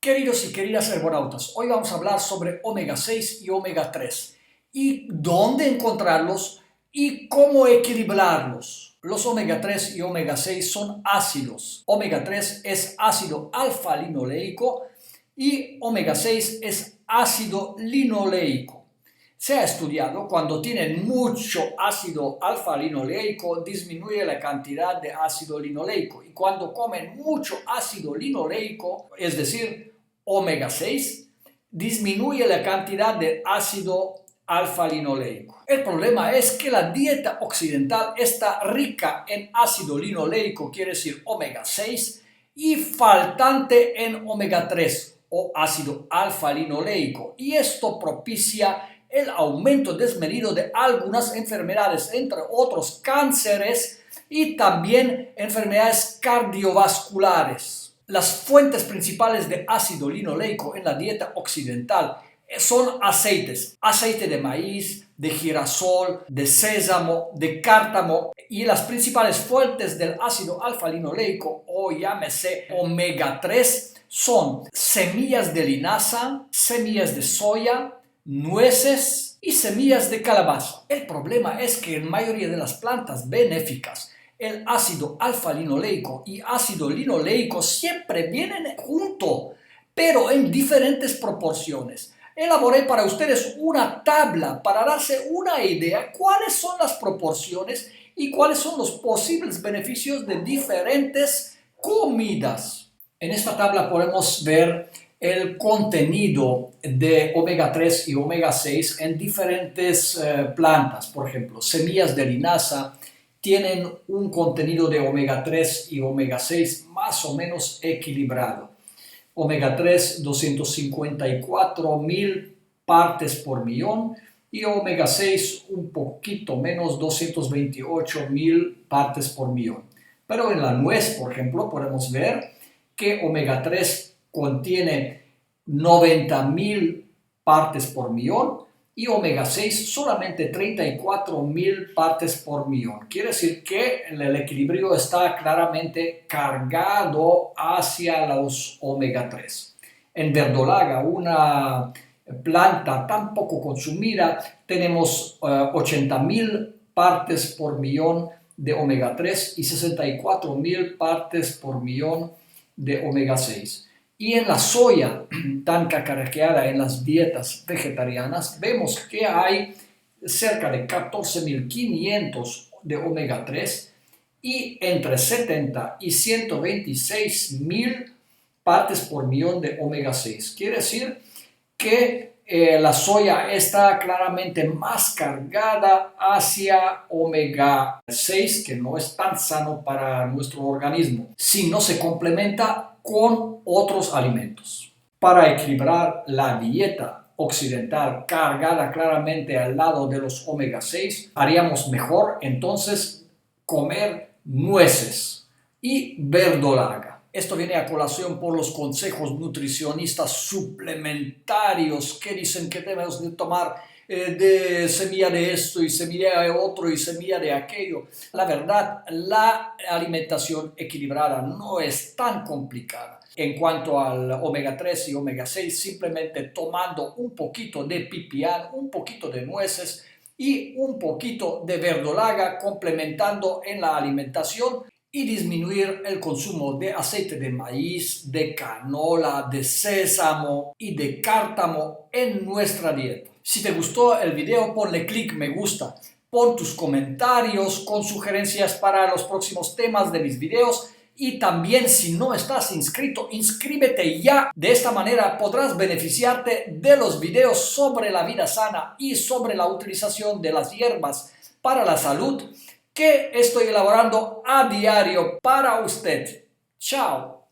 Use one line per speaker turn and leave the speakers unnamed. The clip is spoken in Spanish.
Queridos y queridas herbonautas, hoy vamos a hablar sobre omega 6 y omega 3 y dónde encontrarlos y cómo equilibrarlos. Los omega 3 y omega 6 son ácidos. Omega 3 es ácido alfa-linoleico y omega 6 es ácido linoleico. Se ha estudiado cuando tienen mucho ácido alfa-linoleico disminuye la cantidad de ácido linoleico y cuando comen mucho ácido linoleico, es decir, omega 6, disminuye la cantidad de ácido alfa-linoleico. El problema es que la dieta occidental está rica en ácido linoleico, quiere decir omega 6, y faltante en omega 3 o ácido alfa-linoleico, y esto propicia el aumento desmedido de algunas enfermedades, entre otros cánceres y también enfermedades cardiovasculares. Las fuentes principales de ácido linoleico en la dieta occidental son aceites, aceite de maíz, de girasol, de sésamo, de cártamo, y las principales fuentes del ácido alfa-linoleico o llámese omega 3 son semillas de linaza, semillas de soya, nueces y semillas de calabaza. El problema es que en mayoría de las plantas benéficas el ácido alfa-linoleico y ácido linoleico siempre vienen juntos, pero en diferentes proporciones. Elaboré para ustedes una tabla para darse una idea cuáles son las proporciones y cuáles son los posibles beneficios de diferentes comidas. En esta tabla podemos ver el contenido de omega 3 y omega 6 en diferentes plantas. Por ejemplo, semillas de linaza tienen un contenido de omega 3 y omega 6 más o menos equilibrado. Omega 3, 254.000 partes por millón y omega 6 un poquito menos, 228.000 partes por millón. Pero en la nuez, por ejemplo, podemos ver que omega 3 contiene 90.000 partes por millón y omega 6 solamente 34.000 partes por millón. Quiere decir que el equilibrio está claramente cargado hacia los omega 3. En verdolaga, una planta tan poco consumida, tenemos 80.000 partes por millón de omega 3 y 64.000 partes por millón de omega 6. Y en la soya, tan cacareada en las dietas vegetarianas, vemos que hay cerca de 14.500 de omega 3 y entre 70 y 126.000 partes por millón de omega 6. Quiere decir que la soya está claramente más cargada hacia omega 6, que no es tan sano para nuestro organismo, si no se complementa con otros alimentos. Para equilibrar la dieta occidental cargada claramente al lado de los omega 6, haríamos mejor entonces comer nueces y verdolaga. Esto viene a colación por los consejos nutricionistas suplementarios que dicen que debemos de tomar de semilla de esto y semilla de otro y semilla de aquello. La verdad, la alimentación equilibrada no es tan complicada. En cuanto al omega 3 y omega 6, simplemente tomando un poquito de pipián, un poquito de nueces y un poquito de verdolaga, complementando en la alimentación y disminuir el consumo de aceite de maíz, de canola, de sésamo y de cártamo en nuestra dieta. Si te gustó el video, ponle clic me gusta, pon tus comentarios con sugerencias para los próximos temas de mis videos y también si no estás inscrito, inscríbete ya. De esta manera podrás beneficiarte de los videos sobre la vida sana y sobre la utilización de las hierbas para la salud que estoy elaborando a diario para usted. Chao.